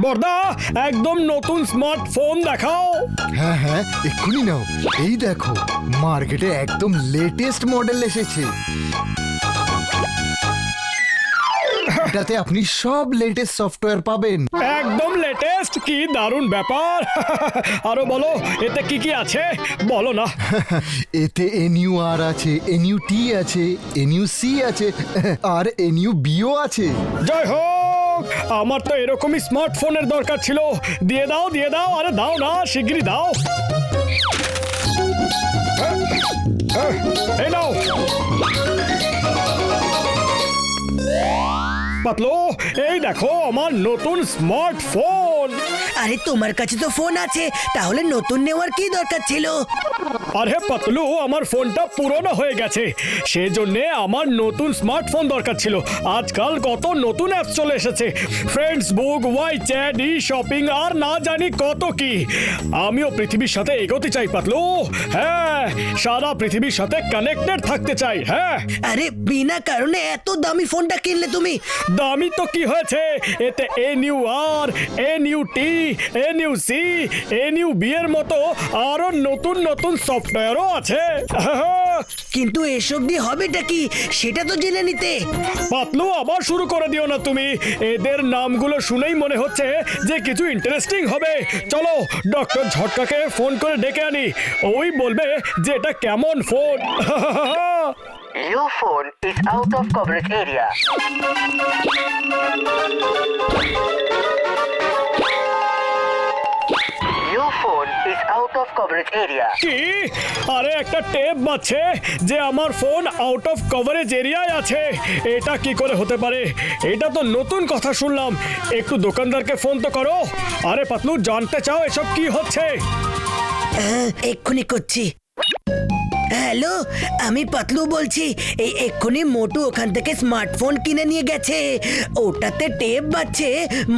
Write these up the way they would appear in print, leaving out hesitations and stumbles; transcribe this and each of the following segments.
বর্দা একদম নতুন স্মার্টফোন দেখাও। হ্যাঁ হ্যাঁ, এক্ষুনি নাও। এই দেখো, মার্কেটে একদম লেটেস্ট মডেল এসেছে। এটাতে আপনি সব লেটেস্ট সফটওয়্যার পাবেন। একদম লেটেস্ট, কি দারুণ ব্যাপার। আরো বলো, এতে কি কি আছে বলো না। এতে NUR আছে, NUT আছে, NUC আছে, আর NUBও আছে। জয় হোক, আমার তো এরকমই স্মার্টফোনের দরকার ছিল। দিয়ে দাও দিয়ে দাও, আরে দাও না, শিগগিরই দাও। এই নাও পাতলু, এই দেখো আমার নতুন স্মার্টফোন। আরে তোমার কাছে তো ফোন আছে, তাহলে নতুন নেওয়ার কি দরকার ছিল? আরে পাতলু, আমার ফোনটা পুরনো হয়ে গেছে, সেজন্য আমার নতুন স্মার্টফোন দরকার ছিল। আজকাল কত নতুন অ্যাপস চলে এসেছে, ফ্রেন্ডস বুক, ওয়াই চ্যাট, ই শপিং, আর না জানি কত কি। আমিও পৃথিবীর সাথে এগোতে চাই পাতলু। হ্যাঁ, সারা পৃথিবীর সাথে কানেক্টেড থাকতে চাই। হ্যাঁ, আরে বিনা কারণে এত দামি ফোনটা কিনলে তুমি? দামি তো কি হয়েছে, এতে NUR, NUT, NUC, NUB এর মতো আরো নতুন নতুন সফটওয়্যারও আছে। কিন্তু এসব দিয়ে হবেটা কি সেটা তো জেনে নিতে। পাতলু, আবার শুরু করে দিও না তুমি। এদের নামগুলো শুনেই মনে হচ্ছে যে কিছু ইন্টারেস্টিং হবে। চলো ডক্টর ঝটকাকে ফোন করে ডেকে আনি, ওই বলবে যে এটা কেমন phone. Your phone is out of coverage area. Your phone is out of coverage area. কি? আরে একটা টেপ বাজছে যে আমার ফোন আউট অফ কভারেজ এরিয়ায় আছে। এটা কি করে হতে পারে? এটা তো নতুন কথা শুনলাম। একটু দোকানদারকে ফোন তো করো। আরে পাতলু, জানতে চাও এসব কি হচ্ছে? এক্ষুনি করছি। হ্যালো, আমি পাতলু বলছি। এই এক্ষুনি মোটু ওখান থেকে স্মার্টফোন কিনে নিয়ে গেছে। ওটাতে টেপ বাজছে,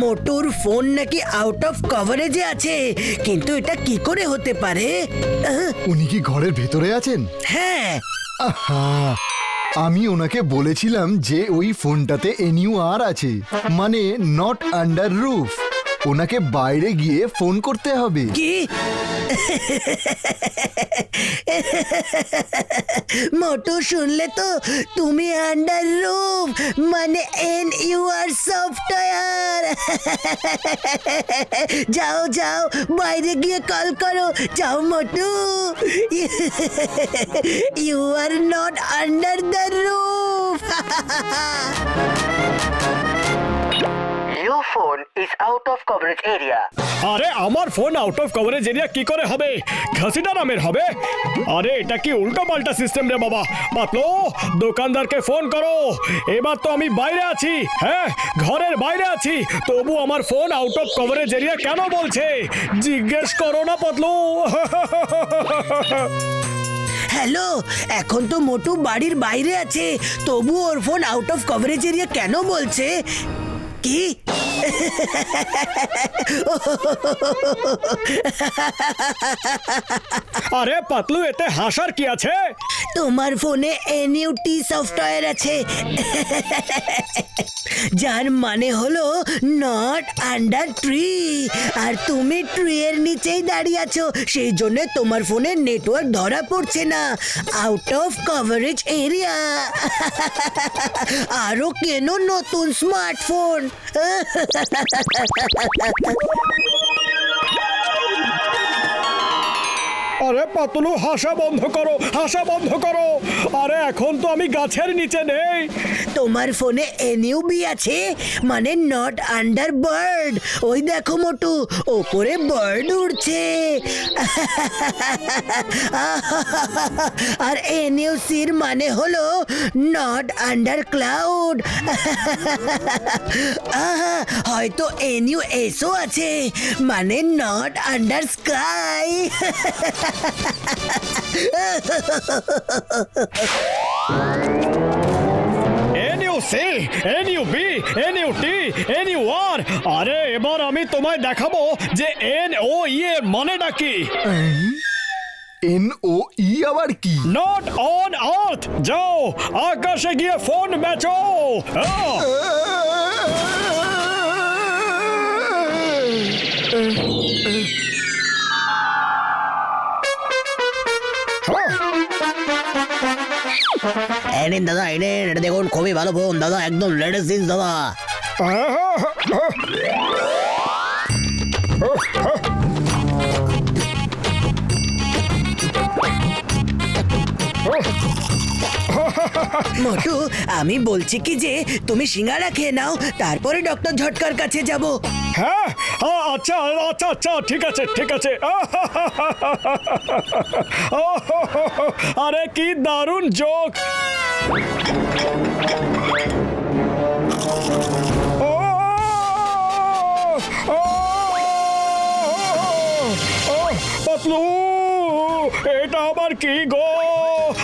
মোটুর ফোন নাকি আউট অফ কভারেজে আছে। কিন্তু এটা কি করে হতে পারে? উনি কি ঘরের ভেতরে আছেন? হ্যাঁ। আহা, আমি ওনাকে বলেছিলাম যে ওই ফোনটাতে NUR আছে, মানে নট আন্ডার রুফ। ওনাকে বাইরে গিয়ে ফোন করতে হবে। কি? মোটু, শুনলে তো? তুমি আন্ডার রুফ মানে NUR সফটওয়্যার। যাও যাও, বাইরে গিয়ে কল করো। যাও মোটু। You are not under the roof. Your phone is out of coverage area. আরে আমার phone out of coverage area কি করে হবে? ঘাসিটা নামের হবে? আরে এটা কি উল্টো পাল্টা সিস্টেম রে বাবা। পাতলু, দোকানদারকে ফোন করো। এবার তো আমি বাইরে আছি, হ্যাঁ ঘরের বাইরে আছি, তবু আমার phone out of coverage area কেন বলছে? জিজ্ঞেস করো না পাতলু। হ্যালো, এখন তো মোটু বাড়ির বাইরে আছে, তবু ওর phone out of coverage area কেন বলছে? কি? আরে পাতলু, এতে হাসার কি আছে? তোমার ফোনে NUT সফটওয়্যার আছে, যার মানে হলো নট আন্ডার ট্রি। আর তুমি ট্রি এর নিচেই দাঁড়িয়ে আছো, সেই জন্য তোমার ফোনে নেটওয়ার্ক ধরা পড়ছে না, আউট অফ কভারেজ এরিয়া। আরো কেন নতুন স্মার্টফোন? আরে পাতলু, হাসা বন্ধ করো, হাসা বন্ধ করো। আরে এখন তো আমি গাছের নিচে নেই। তোমার ফোনে NUB আছে, মানে নট আন্ডার বার্ড। ওই দেখো মোটু, ওপরে বার্ড উড়ছে। আর NUCর মানে হলো নট আন্ডার ক্লাউড। হয়তো NUSও আছে, মানে not under sky. C N U B N U T N U R. আরে এবার আমি তোমায় দেখাবো যে এন ও ই এর মানেটা কি। NOE আবার কি? Not on earth. যাও আকাশে গিয়ে ফোন বেচো। এই নিন দাদা, এই নিন, এটা দেখুন খুবই ভালো ফোন দাদা, একদম লেটেস্ট জিনিস দাদা। মোটু, আমি বলছি কি যে তুমি সিঙ্গারা খেয়ে নাও, তারপরে ডক্টর ঝটকার কাছে যাব। হ্যাঁ আচ্ছা আচ্ছা আচ্ছা ঠিক আছে ঠিক আছে। আরে কি দারুণ জোক। পাতলু, এটা আবার কি গো?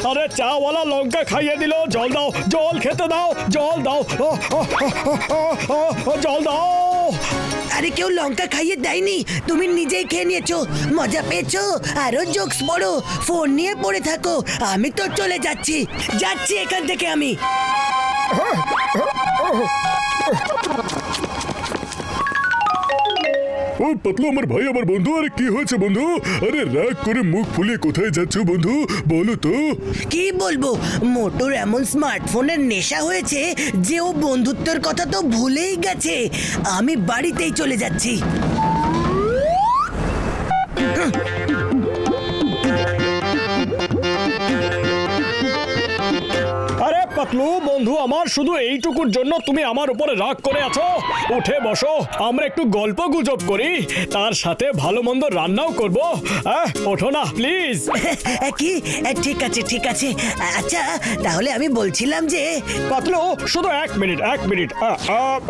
আরে চাওয়ালা লঙ্কা খাইয়ে দিল। জল দাও, জল খেতে দাও, জল দাও, জল দাও। আরে কেউ লঙ্কা খাইয়ে দেয়নি, তুমি নিজেই খেয়ে নিয়েছো। মজা পেয়েছো? আরো জোকস পড়ো, ফোন নিয়ে পড়ে থাকো। আমি তো চলে যাচ্ছি, যাচ্ছি এখান থেকে আমি। ও পাতলু, আমার ভাই, আমার বন্ধু। আরে কি হয়েছে বন্ধু? আরে রাগ করে মুখ ফুলিয়ে কোথায় যাচ্ছ বন্ধু, বলো তো। কি বলবো, মোটর এমন স্মার্টফোনের নেশা হয়েছে যে ও বন্ধুত্বের কথা তো ভুলেই গেছে। আমি বাড়িতেই চলে যাচ্ছি। আরে পাতলু বন্ধু আমার, শুধু এইটুকুর জন্য তুমি আমার উপরে রাগ করে আছো? উঠে বসো, আমরা একটু গল্প গুজব করি, তার সাথে ভালো মন্দ রান্নাও করবো। ওঠো না প্লিজ। কি? ঠিক আছে ঠিক আছে। আচ্ছা তাহলে আমি বলছিলাম যে পাতলু শুধু এক মিনিট এক মিনিট।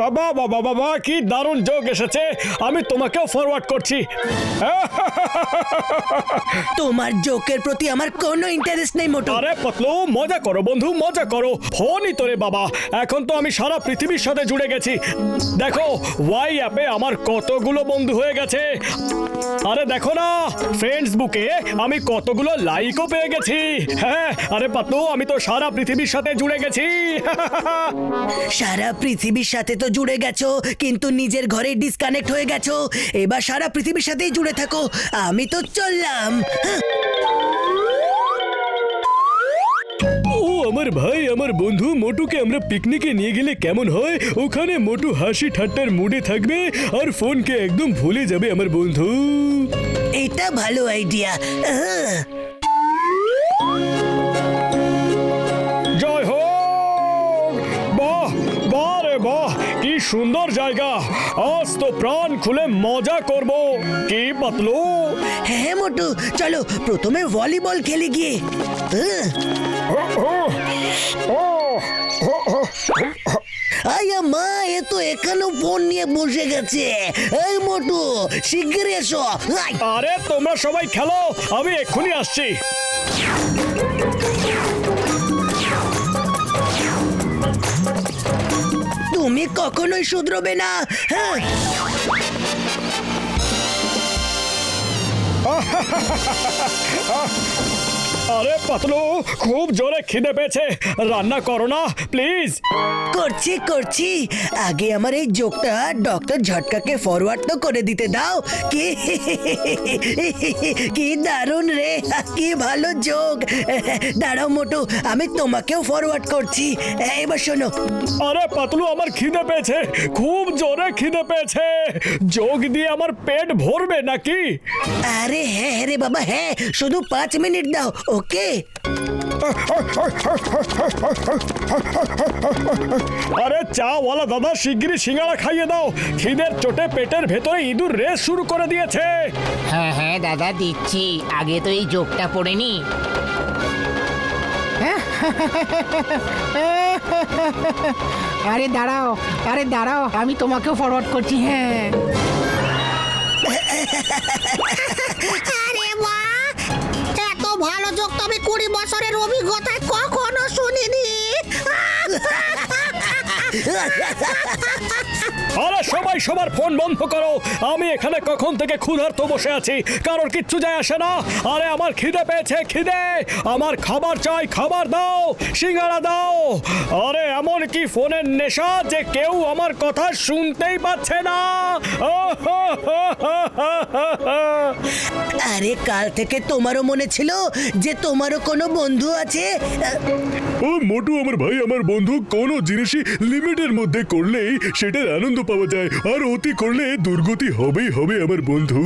বাবা বাবা বাবা, কি দারুণ জোক এসেছে, আমি তোমাকেও ফরওয়ার্ড করছি। তোমার জোকের প্রতি আমার কোনো ইন্টারেস্ট নেই মোটু। আরে পাতলু মজা করো বন্ধু, মজা করো। ফোনই তোরে বাবা, এখন তো আমি সারা পৃথিবীর সাথে জুড়ে গেছি। দেখো ওয়াই অ্যাপে আমার কতগুলো বন্ধু হয়ে গেছে। আরে দেখো না, ফেসবুকে আমি কতগুলো লাইকও পেয়ে গেছি। হ্যাঁ আরে পাতলু, আমি তো সারা পৃথিবীর সাথে জুড়ে গেছি। সারা পৃথিবীর সাথে তো জুড়ে গেছো, কিন্তু নিজের ঘরে ডিসকানেক্ট হয়ে গেছো। এবার সারা পৃথিবীর সাথেই জুড়ে থাকো, আমি তো চললাম। ও আমার ভাই, আমার বন্ধু মোটুকে আমরা পিকনিকে নিয়ে গেলে কেমন হয়? ওখানে মোটু হাসি ঠাট্টার মুডে থাকবে আর ফোনকে একদম ভুলে যাবে আমার বন্ধু। এটা ভালো আইডিয়া। জয় হোক। বাহ বাহ রে বাহ, কি সুন্দর জায়গা। আজ তো প্রাণ খুলে মজা করব। কি পাতলু? হ্যাঁ মোটু, চলো প্রথমে ভলিবল খেলে গিয়ে। আয়া মা, এ তো এখানেও ফোন নিয়ে বসে গেছে। এই মোটু শিগগির এসো। আরে তোমরা সবাই খেলো, আমি এক্ষুনি আসছি। তুমি কখনোই শুধরোবে না। হ্যাঁ আরে পাতলু খুব জোরে খিদে পেয়েছে, রান্না করো না প্লিজ। করছি করছি, আগে আমার এই জোকটা ডক্টর ঝটকাকে ফরওয়ার্ড তো করে দিতে দাও। কি দারুণ রে, কি ভালো জোক। দাঁড়াও মোটু, আমি তোমাকেও ফরওয়ার্ড করছি। এবার শোনো। আরে পাতলু আমার খিদে পেয়েছে, খুব জোরে খিদে পেয়েছে। যোগ দিয়ে আমার পেট ভরবে নাকি? আরে হ্যাঁ রে বাবা, হ্যাঁ, শুধু 5 মিনিট দাও। ওকে। আরে চাওয়ালা দাদা, শিগগিরই সিঙ্গারা খাইয়ে দাও। খিদের চোটে পেটের ভেতরে ইঁদুর রেস শুরু করে দিয়েছে। হ্যাঁ হ্যাঁ দাদা দিচ্ছি, আগে তো এই জোকটা পড়ে নি। আরে দাঁড়াও, আমি তোমাকেও ফরওয়ার্ড করছি। হ্যাঁ আরে বাহ, এত ভালো জোক তো আমি 20 বছরের অভিজ্ঞতায় কখনো শুনিনি। আরে সবাই সবার ফোন বন্ধ করো। আমি এখানে কখন থেকে ক্ষুধার্ত বসে আছি, কারোর কিচ্ছু যায় আসে না। আরে আমার খিদে পেয়েছে, খিদে, আমার খাবার চাই, খাবার দাও, সিঙ্গারা দাও। আরে এমন কি ফোনের নেশা যে কেউ আমার কথা শুনতেই পাচ্ছে না। আরে কাল থেকে তোমারও মনে ছিল যে তোমারও কোনো বন্ধু আছে। ও মোটু আমার ভাই, আমার বন্ধু, কোনো জিনিসই লিমিটের মধ্যে করলেই সেটার আনন্দ পাওয়া যায়, আর অতি করলে দুর্গতি হবেই হবে আমার বন্ধু।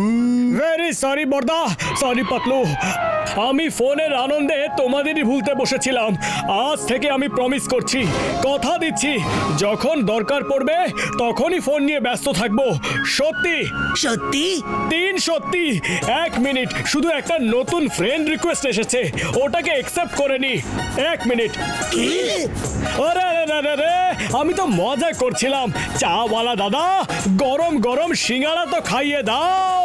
ভেরি সরি বর্দা, সরি পাতলু। আমি ফোনের আনন্দে তোমাদেরই ভুলতে বসেছিলাম। আজ থেকে আমি প্রমিস করছি, কথা দিচ্ছি, যখন দরকার পড়বে তখনই ফোন নিয়ে ব্যস্ত থাকবো। সত্যি সত্যি? 3 সত্যি। 1 মিনিট, শুধু একটা নতুন ফ্রেন্ড রিকোয়েস্ট এসেছে, ওটাকে অ্যাকসেপ্ট করে নি। 1 মিনিট। কি? আরে আরে আরে আরে, আমি তো মজা করছিলাম। চাওয়ালা দাদা, গরম গরম সিঙ্গারা তো খাইয়ে দাও।